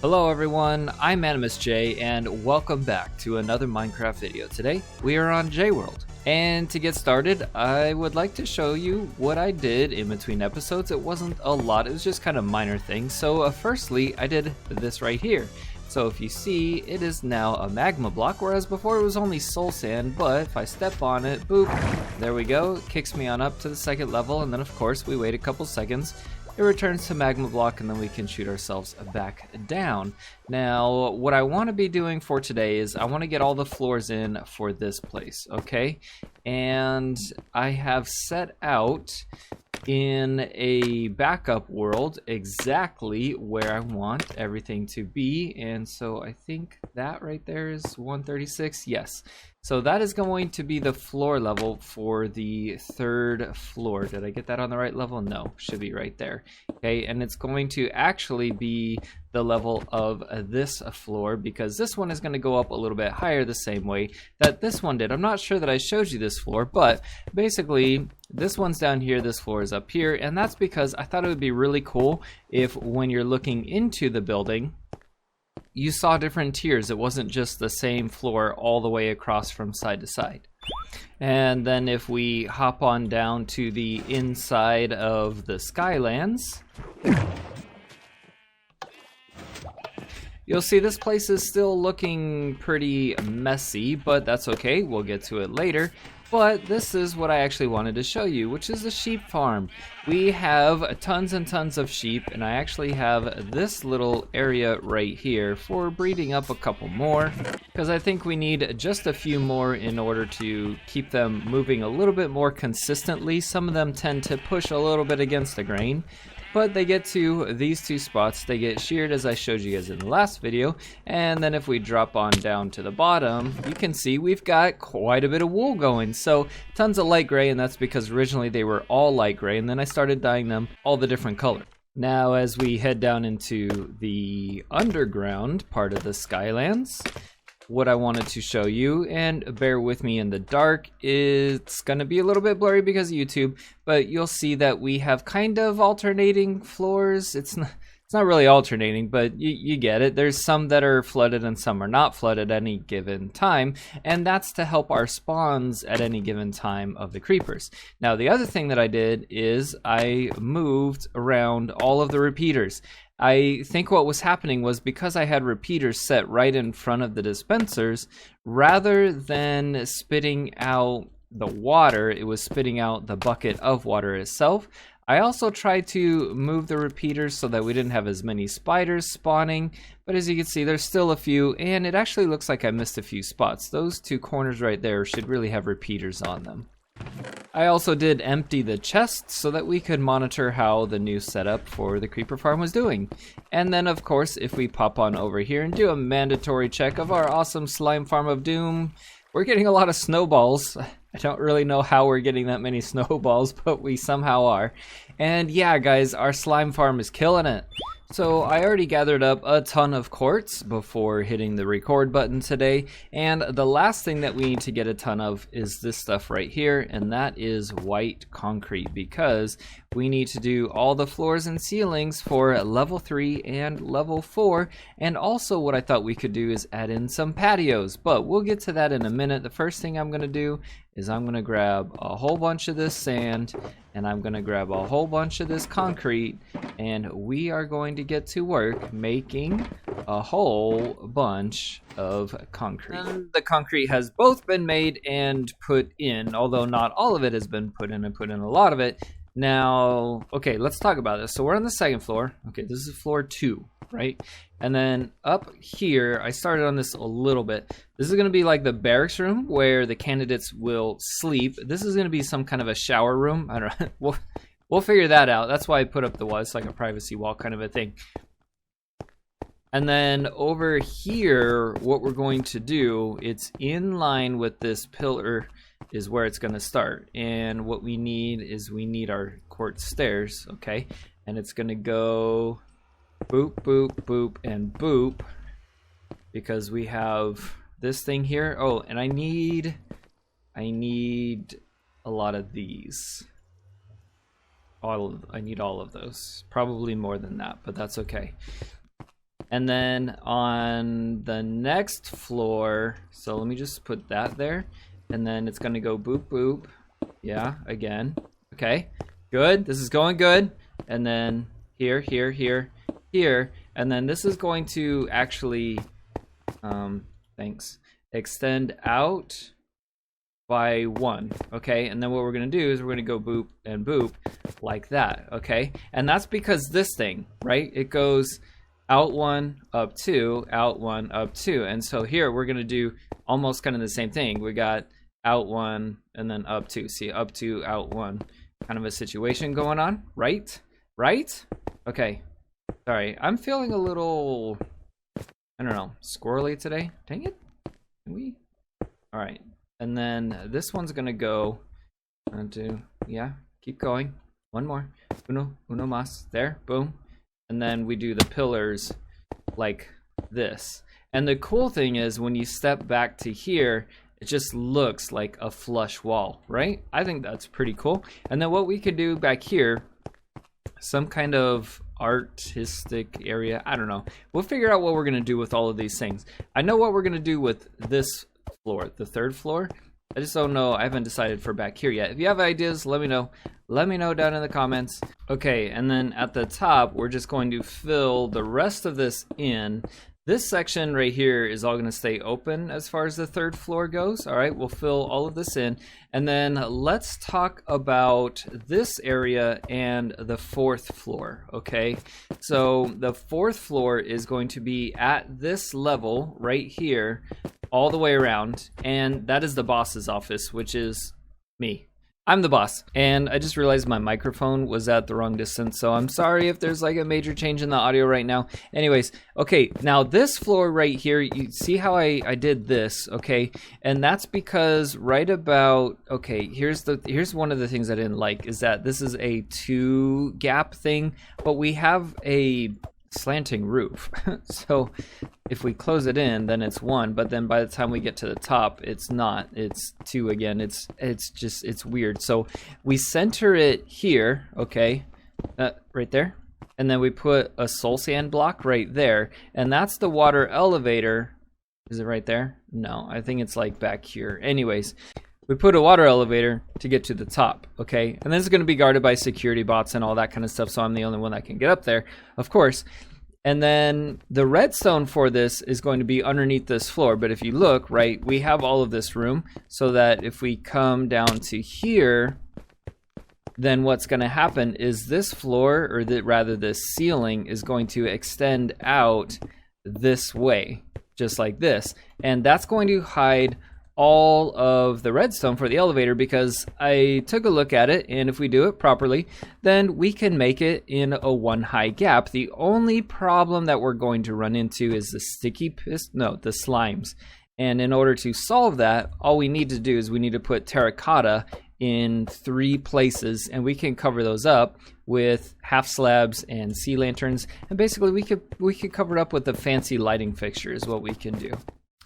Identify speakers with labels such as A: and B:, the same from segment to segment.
A: Hello everyone, I'm AnimusJ and welcome back to another Minecraft video. Today we are on JWorld, and to get started I would like to show you what I did in between episodes. It wasn't a lot, it was just kind of minor things. So firstly I did this right here. So if you see, it is now a magma block, whereas before it was only soul sand, but if I step on it, boop, there we go, it kicks me on up to the second level, and then of course we wait a couple seconds. It returns to magma block, and then we can shoot ourselves back down. Now, what I want to be doing for today is I want to get all the floors in for this place, okay? And I have set out in a backup world exactly where I want everything to be, and so I think that right there is 136. Yes, so that is going to be the floor level for the third floor. Did I get that on the right level? No, should be right there. Okay, and it's going to actually be the level of this floor, because this one is going to go up a little bit higher the same way that this one did. I'm not sure that I showed you this floor, but basically this one's down here, this floor is up here, and that's because I thought it would be really cool if when you're looking into the building you saw different tiers. It wasn't just the same floor all the way across from side to side. And then if we hop on down to the inside of the Skylands, you'll see this place is still looking pretty messy, but that's okay, we'll get to it later. But this is what I actually wanted to show you, which is a sheep farm. We have tons and tons of sheep, and I actually have this little area right here for breeding up a couple more, because I think we need just a few more in order to keep them moving a little bit more consistently. Some of them tend to push a little bit against the grain, but they get to these two spots, they get sheared as I showed you guys in the last video, and then if we drop on down to the bottom, you can see we've got quite a bit of wool going. So tons of light gray, and that's because originally they were all light gray, and then I started dyeing them all the different colors. Now as we head down into the underground part of the Skylands, what I wanted to show you, and bear with me in the dark, it's gonna be a little bit blurry because of YouTube, but you'll see that we have kind of alternating floors. It's not really alternating, but you get it. There's some that are flooded and some are not flooded at any given time, and that's to help our spawns at any given time of the creepers. Now the other thing that I did is I moved around all of the repeaters. I think what was happening was because I had repeaters set right in front of the dispensers, rather than spitting out the water, it was spitting out the bucket of water itself. I also tried to move the repeaters so that we didn't have as many spiders spawning, but as you can see there's still a few, and it actually looks like I missed a few spots. Those two corners right there should really have repeaters on them. I also did empty the chests so that we could monitor how the new setup for the creeper farm was doing. And then of course if we pop on over here and do a mandatory check of our awesome slime farm of doom, we're getting a lot of snowballs. I don't really know how we're getting that many snowballs, but we somehow are. And yeah guys, our slime farm is killing it. So I already gathered up a ton of quartz before hitting the record button today, and the last thing that we need to get a ton of is this stuff right here, and that is white concrete, because we need to do all the floors and ceilings for level 3 and level 4, and also what I thought we could do is add in some patios, but we'll get to that in a minute. The first thing I'm going to do is I'm going to grab a whole bunch of this sand, and I'm going to grab a whole bunch of this concrete, and we are going to get to work making a whole bunch of concrete. And the concrete has both been made and put in, although not all of it has been put in. I put in a lot of it. Now, okay, let's talk about this. So we're on the second floor. Okay, this is floor 2, right? And then up here, I started on this a little bit. This is gonna be like the barracks room where the candidates will sleep. This is gonna be some kind of a shower room. I don't know, we'll figure that out. That's why I put up the wall. It's like a privacy wall kind of a thing. And then over here, what we're going to do, it's in line with this pillar is where it's going to start. And what we need is we need our quartz stairs, okay? And it's going to go boop, boop, boop, and boop, because we have this thing here. Oh, and I need a lot of these. I need all of those. Probably more than that, but that's okay. And then on the next floor, so let me just put that there. And then it's gonna go boop, boop. Yeah, again. Okay, good. This is going good. And then here, here, here, here. And then this is going to actually, thanks, extend out by 1, okay? And then what we're gonna do is we're gonna go boop and boop like that, okay? And that's because this thing, right? It goes out 1, up 2, out 1, up 2. And so here we're gonna do almost kind of the same thing. We got out 1 and then up 2. See, up 2, out 1, kind of a situation going on, right? Right? Okay, sorry, I'm feeling a little, I don't know, squirrely today. Dang it, can we? All right, and then this one's gonna go onto, yeah, keep going. One more, uno mas, there, boom. And then we do the pillars like this. And the cool thing is when you step back to here, it just looks like a flush wall, right? I think that's pretty cool. And then what we could do back here, some kind of artistic area, I don't know. We'll figure out what we're gonna do with all of these things. I know what we're gonna do with this floor, the 3rd floor. I just don't know, I haven't decided for back here yet. If you have ideas, let me know. Let me know down in the comments. Okay, and then at the top, we're just going to fill the rest of this in. This section right here is all gonna stay open as far as the 3rd floor goes. All right, we'll fill all of this in. And then let's talk about this area and the 4th floor, okay? So the 4th floor is going to be at this level right here, all the way around. And that is the boss's office, which is me. I'm the boss, and I just realized my microphone was at the wrong distance, so I'm sorry if there's like a major change in the audio right now. Anyways, okay, now this floor right here, you see how I did this, okay? And that's because right about, okay, here's one of the things I didn't like, is that this is a 2 gap thing, but we have a slanting roof. So if we close it in, then it's 1, but then by the time we get to the top, it's not, it's 2 again. It's weird. So we center it here, okay, right there, and then we put a soul sand block right there, and that's the water elevator. Is it right there? No, I think it's like back here. Anyways, we put a water elevator to get to the top, okay? And this is going to be guarded by security bots and all that kind of stuff, so I'm the only one that can get up there, of course. And then the redstone for this is going to be underneath this floor, but if you look, right, we have all of this room, so that if we come down to here, then what's going to happen is this floor, or rather this ceiling, is going to extend out this way, just like this. And that's going to hide all of the redstone for the elevator, because I took a look at it, and if we do it properly, then we can make it in a 1 high gap. The only problem that we're going to run into is the the slimes. And in order to solve that, all we need to do is we need to put terracotta in 3 places, and we can cover those up with half slabs and sea lanterns, and basically we could cover it up with the fancy lighting fixture is what we can do.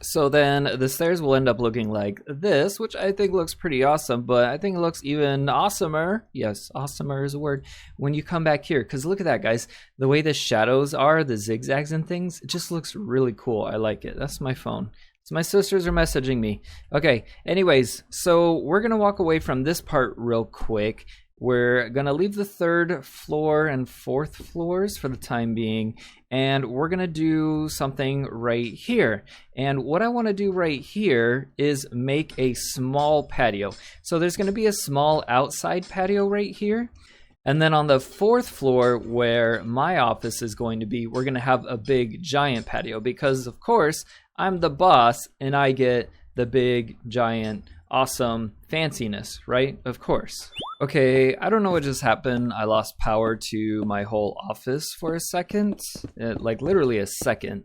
A: So then the stairs will end up looking like this, which I think looks pretty awesome, but I think it looks even awesomer. Yes, awesomer is a word. When you come back here, because look at that, guys. The way the shadows are, the zigzags and things, it just looks really cool. I like it. That's my phone. So my sisters are messaging me. Okay, anyways, so we're going to walk away from this part real quick. We're going to leave the 3rd floor and 4th floors for the time being, and we're going to do something right here. And what I want to do right here is make a small patio. So there's going to be a small outside patio right here. And then on the 4th floor, where my office is going to be, we're going to have a big giant patio, because of course I'm the boss and I get the big giant awesome fanciness, right? Of course. Okay, I don't know what just happened. I lost power to my whole office for a second, like literally a second.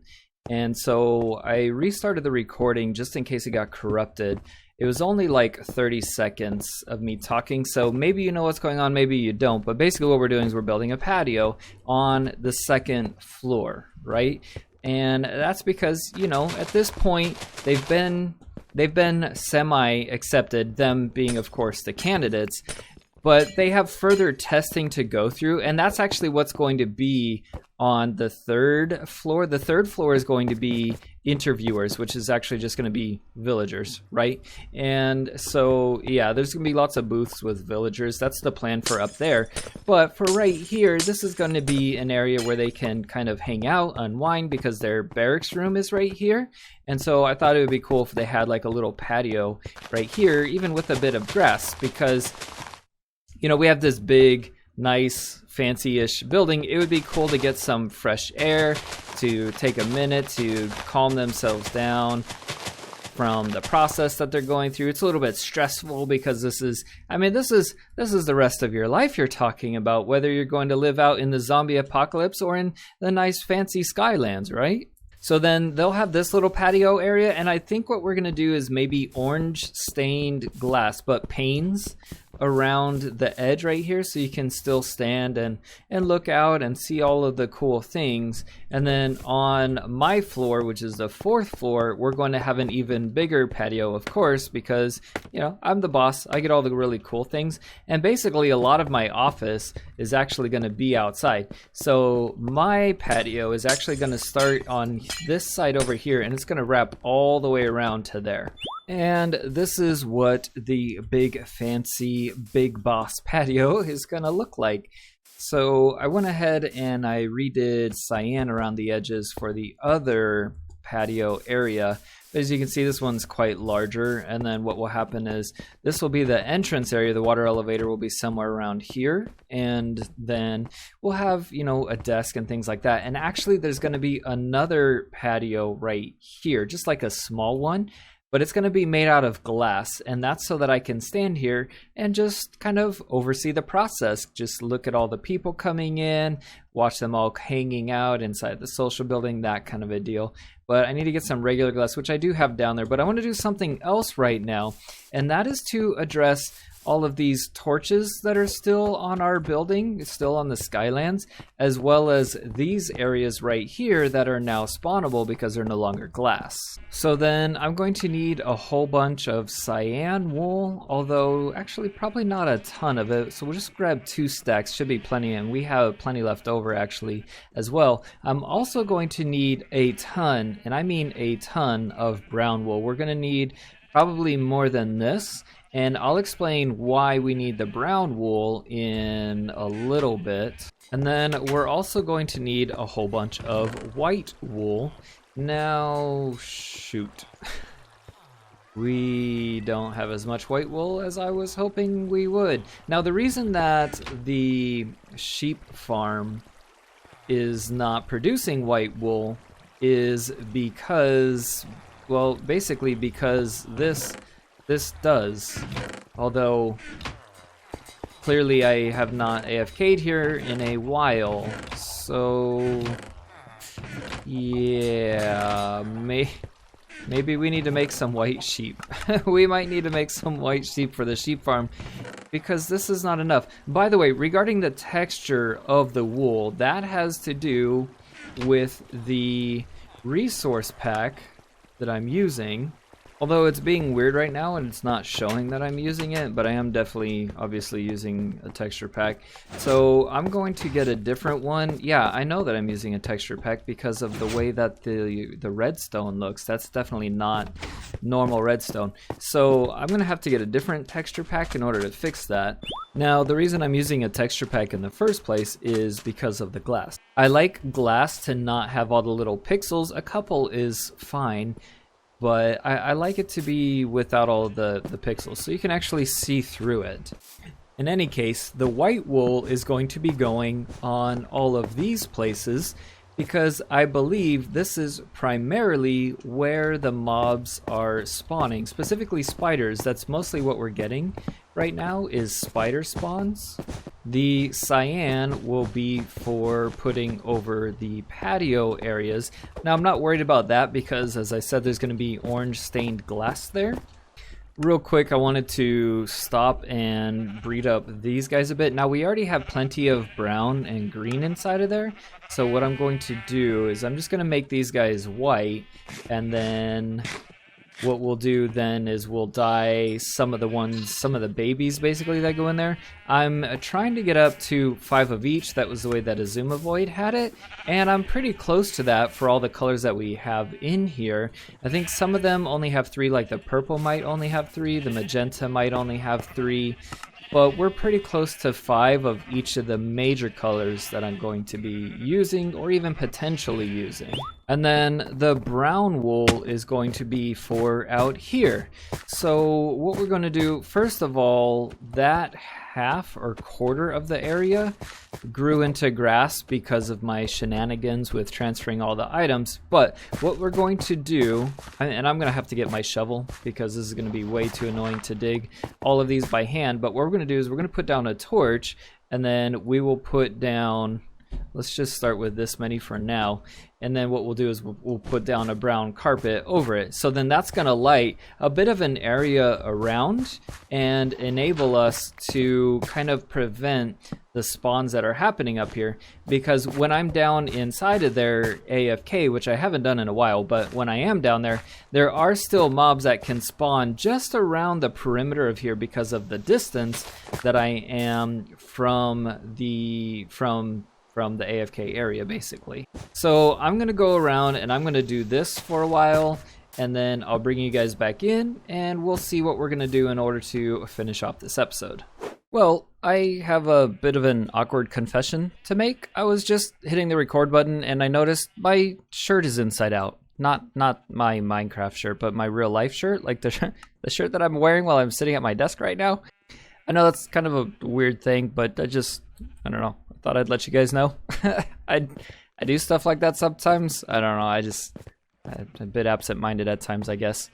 A: And so I restarted the recording just in case it got corrupted. It was only like 30 seconds of me talking, so maybe you know what's going on, maybe you don't. But basically what we're doing is we're building a patio on the 2nd floor, right? And that's because, you know, at this point they've been semi-accepted, them being of course the candidates. but they have further testing to go through, and that's actually what's going to be on the 3rd floor. The 3rd floor is going to be interviewers, which is actually just going to be villagers, right? And so yeah, there's going to be lots of booths with villagers. That's the plan for up there. But for right here, this is going to be an area where they can kind of hang out, unwind, because their barracks room is right here. And so I thought it would be cool if they had like a little patio right here, even with a bit of grass, because you know, we have this big, nice, fancy-ish building. It would be cool to get some fresh air, to take a minute to calm themselves down from the process that they're going through. It's a little bit stressful because this is the rest of your life you're talking about, whether you're going to live out in the zombie apocalypse or in the nice fancy Skylands, right? So then they'll have this little patio area, and I think what we're gonna do is maybe orange stained glass, but panes around the edge right here, so you can still stand and look out and see all of the cool things. And then on my floor, which is the 4th floor, we're going to have an even bigger patio, of course, because you know, I'm the boss. I get all the really cool things, and basically a lot of my office is actually going to be outside. So my patio is actually going to start on this side over here, and it's going to wrap all the way around to there. And this is what the big fancy big boss patio is gonna look like. So I went ahead and I redid cyan around the edges for the other patio area. As you can see, this one's quite larger, and then what will happen is this will be the entrance area. The water elevator will be somewhere around here, and then we'll have, you know, a desk and things like that. And actually there's going to be another patio right here, just like a small one, but it's going to be made out of glass, and that's so that I can stand here and just kind of oversee the process. Just look at all the people coming in, watch them all hanging out inside the social building, that kind of a deal. But I need to get some regular glass, which I do have down there, but I want to do something else right now, and that is to address all of these torches that are still on our building, still on the Skylands, as well as these areas right here that are now spawnable because they're no longer glass. So then I'm going to need a whole bunch of cyan wool, although actually probably not a ton of it, so we'll just grab 2 stacks, should be plenty, and we have plenty left over actually as well. I'm also going to need a ton, and I mean a ton, of brown wool. We're going to need probably more than this, and I'll explain why we need the brown wool in a little bit. And then we're also going to need a whole bunch of white wool. Now, shoot. We don't have as much white wool as I was hoping we would. Now, the reason that the sheep farm is not producing white wool is because, well, basically because this does, although clearly I have not AFK'd here in a while, so yeah, maybe we need to make some white sheep. We might need to make some white sheep for the sheep farm, because this is not enough. By the way, regarding the texture of the wool, that has to do with the resource pack that I'm using. Although it's being weird right now and it's not showing that I'm using it, but I am definitely obviously using a texture pack. So I'm going to get a different one. Yeah, I know that I'm using a texture pack because of the way that the redstone looks. That's definitely not normal redstone. So I'm gonna have to get a different texture pack in order to fix that. Now, the reason I'm using a texture pack in the first place is because of the glass. I like glass to not have all the little pixels. A couple is fine, but I like it to be without all the pixels, so you can actually see through it. In any case, the white wool is going to be going on all of these places because I believe this is primarily where the mobs are spawning, specifically spiders. That's mostly what we're getting right now, is spider spawns. The cyan will be for putting over the patio areas. Now, I'm not worried about that because, as I said, there's going to be orange stained glass there. Real quick, I wanted to stop and breed up these guys a bit. Now, we already have plenty of brown and green inside of there, so what I'm going to do is I'm just going to make these guys white, and then what we'll do then is we'll dye some of the babies basically that go in there. I'm trying to get up to 5 of each. That was the way that Azuma Void had it, and I'm pretty close to that for all the colors that we have in here. I think some of them only have 3, like the purple might only have 3, the magenta might only have 3, but we're pretty close to 5 of each of the major colors that I'm going to be using or even potentially using. And then the brown wool is going to be for out here. So what we're going to do, first of all, that half or quarter of the area grew into grass because of my shenanigans with transferring all the items. But what we're going to do, and I'm going to have to get my shovel because this is going to be way too annoying to dig all of these by hand, but what we're going to do is we're going to put down a torch, and then we will put down, let's just start with this many for now. And then what we'll do is we'll put down a brown carpet over it. So then that's going to light a bit of an area around and enable us to kind of prevent the spawns that are happening up here. Because when I'm down inside of there AFK, which I haven't done in a while, but when I am down there, there are still mobs that can spawn just around the perimeter of here because of the distance that I am from the AFK area, basically. So I'm gonna go around and I'm gonna do this for a while, and then I'll bring you guys back in and we'll see what we're gonna do in order to finish off this episode. Well, I have a bit of an awkward confession to make. I was just hitting the record button and I noticed my shirt is inside out. Not my Minecraft shirt, but my real life shirt, like the shirt that I'm wearing while I'm sitting at my desk right now. I know that's kind of a weird thing, but I don't know. Thought I'd let you guys know. I do stuff like that sometimes. I don't know. I'm a bit absent-minded at times, I guess.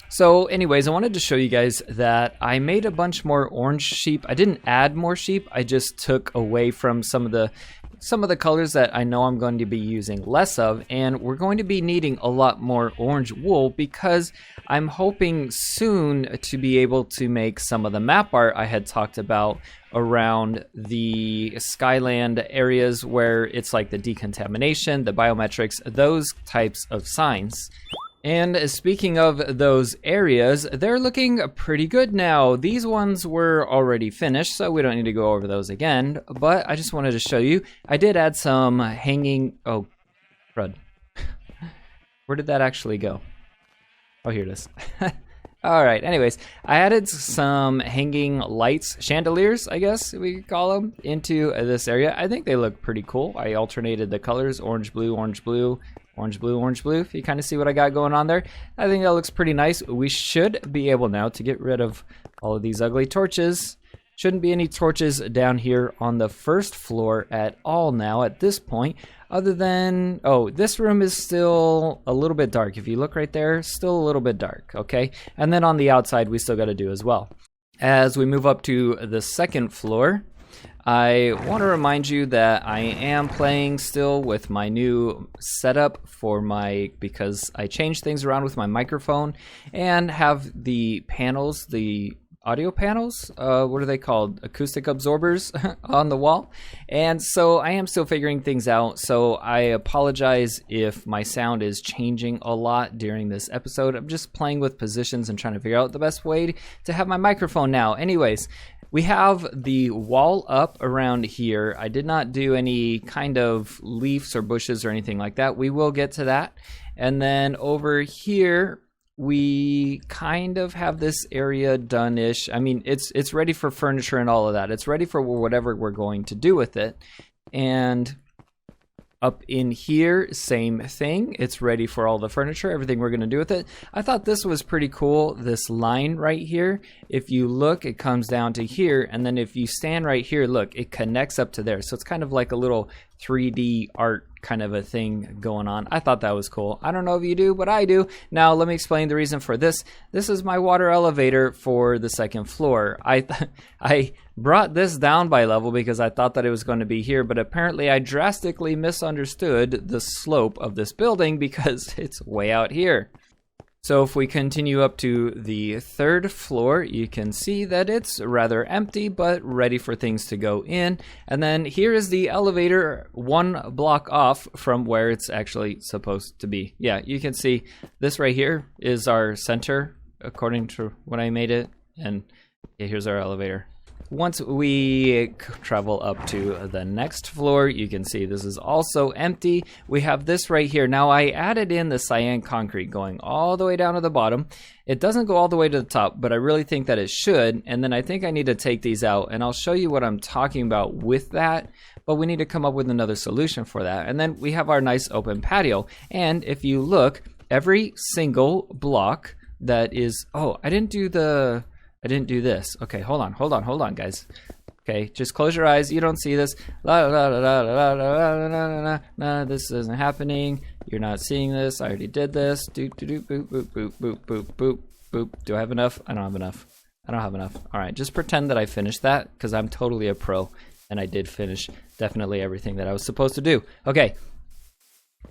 A: So anyways, I wanted to show you guys that I made a bunch more orange sheep. I didn't add more sheep. I just took away from some of the colors that I know I'm going to be using less of, and we're going to be needing a lot more orange wool because I'm hoping soon to be able to make some of the map art I had talked about around the Skyland areas where it's like the decontamination, the biometrics, those types of signs. And speaking of those areas, they're looking pretty good now. These ones were already finished, so we don't need to go over those again, but I just wanted to show you. I did add some hanging, oh, crud. Where did that actually go? Oh, here it is. All right, anyways, I added some hanging lights, chandeliers, I guess we could call them, into this area. I think they look pretty cool. I alternated the colors, orange, blue, orange, blue, orange, blue, orange, blue. If you kind of see what I got going on there, I think that looks pretty nice. We should be able now to get rid of all of these ugly torches. Shouldn't be any torches down here on the first floor at all now at this point, other than, oh, this room is still a little bit dark. If you look right there, still a little bit dark, okay? And then on the outside, we still got to do as well. As we move up to the second floor, I want to remind you that I am playing still with my new setup for because I changed things around with my microphone and have the panels, the audio panels, what are they called? Acoustic absorbers on the wall. And so I am still figuring things out. So I apologize if my sound is changing a lot during this episode. I'm just playing with positions and trying to figure out the best way to have my microphone now. Anyways, we have the wall up around here. I did not do any kind of leaves or bushes or anything like that. We will get to that. And then over here, we kind of have this area done-ish. I mean, it's ready for furniture and all of that. It's ready for whatever we're going to do with it. And up in here, same thing. It's ready for all the furniture, everything we're going to do with it. I thought this was pretty cool, this line right here. If you look, it comes down to here, and then if you stand right here, look, it connects up to there. So it's kind of like a little 3D art kind of a thing going on. I thought that was cool. I don't know if you do, but I do. Now, let me explain the reason for this. This is my water elevator for the second floor. I brought this down by level because I thought that it was going to be here, but apparently I drastically misunderstood the slope of this building because it's way out here. So if we continue up to the 3rd floor, you can see that it's rather empty, but ready for things to go in. And then here is the elevator 1 block off from where it's actually supposed to be. Yeah, you can see this right here is our center, according to when I made it. And yeah, here's our elevator. Once we travel up to the next floor, you can see this is also empty. We have this right here. Now I added in the cyan concrete going all the way down to the bottom. It doesn't go all the way to the top, but I really think that it should. And then I think I need to take these out, and I'll show you what I'm talking about with that. But we need to come up with another solution for that. And then we have our nice open patio. And if you look, every single block that is, oh, I didn't do this. Okay, hold on, guys. Okay, just close your eyes. You don't see this. This isn't happening. You're not seeing this. I already did this. Boop, boop, boop, boop, boop, boop, boop, boop. Do I have enough? I don't have enough. All right, just pretend that I finished that, because I'm totally a pro, and I did finish definitely everything that I was supposed to do. Okay.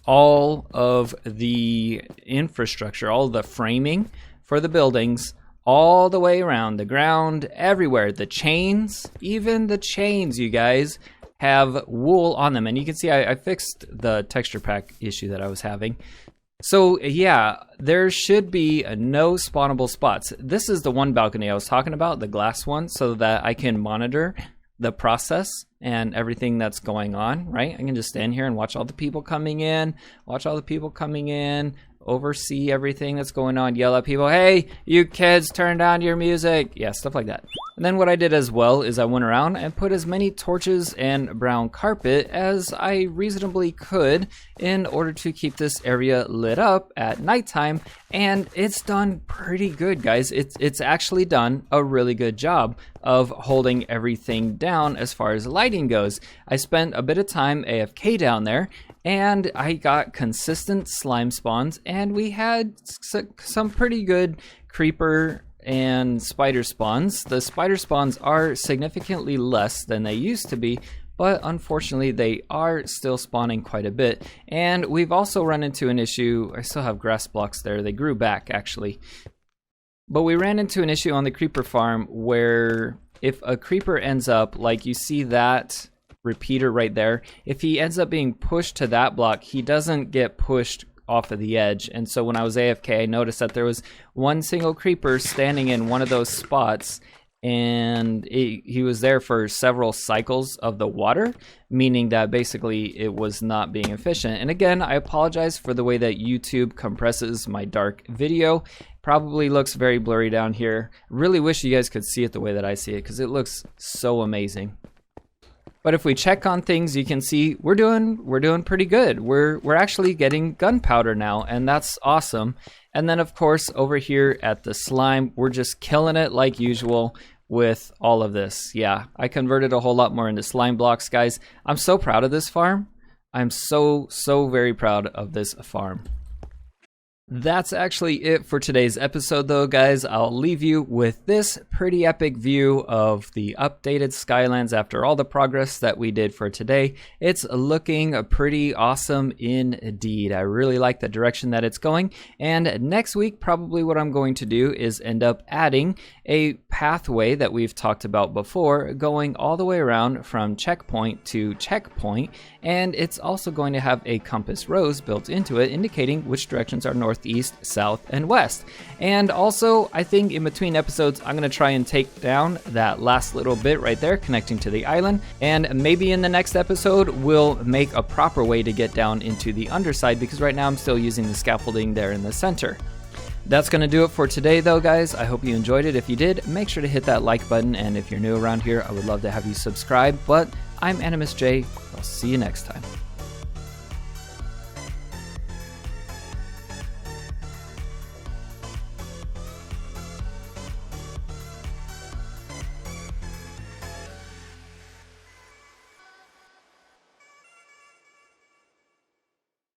A: All of the infrastructure, all the framing for the buildings, all the way around, the ground, everywhere. The chains, even the chains, you guys, have wool on them. And you can see I fixed the texture pack issue that I was having. So yeah, there should be no spawnable spots. This is the one balcony I was talking about, the glass one, so that I can monitor the process and everything that's going on, right? I can just stand here and watch all the people coming in, oversee everything that's going on, yell at people, hey, you kids, turn down your music. Yeah, stuff like that. And then what I did as well is I went around and put as many torches and brown carpet as I reasonably could in order to keep this area lit up at nighttime. And it's done pretty good, guys. It's actually done a really good job of holding everything down as far as lighting goes. I spent a bit of time AFK down there, and I got consistent slime spawns, and we had some pretty good creeper and spider spawns. The spider spawns are significantly less than they used to be, but unfortunately they are still spawning quite a bit. And we've also run into an issue. I still have grass blocks there. They grew back actually. But we ran into an issue on the creeper farm where if a creeper ends up, like you see that repeater right there, if he ends up being pushed to that block, he doesn't get pushed off of the edge. And so when I was AFK, I noticed that there was one single creeper standing in one of those spots, and he was there for several cycles of the water, meaning that basically it was not being efficient. And again, I apologize for the way that YouTube compresses my dark video. Probably looks very blurry down here. Really wish you guys could see it the way that I see it, because it looks so amazing. But if we check on things, you can see we're doing pretty good. We're actually getting gunpowder now, and that's awesome. And then of course over here at the slime, we're just killing it like usual with all of this. Yeah, I converted a whole lot more into slime blocks, guys. I'm so proud of this farm. I'm so very proud of this farm. That's actually it for today's episode though, guys. I'll leave you with this pretty epic view of the updated Skylands after all the progress that we did for today. It's looking pretty awesome indeed. I really like the direction that it's going. And next week, probably what I'm going to do is end up adding a pathway that we've talked about before, going all the way around from checkpoint to checkpoint. And it's also going to have a compass rose built into it, indicating which directions are north, east, south, and west. And also, I think in between episodes, I'm going to try and take down that last little bit right there connecting to the island. And maybe in the next episode, we'll make a proper way to get down into the underside, because right now I'm still using the scaffolding there in the center. That's going to do it for today though, guys. I hope you enjoyed it. If you did, make sure to hit that like button. And if you're new around here, I would love to have you subscribe. But I'm AnimusJ. I'll see you next time.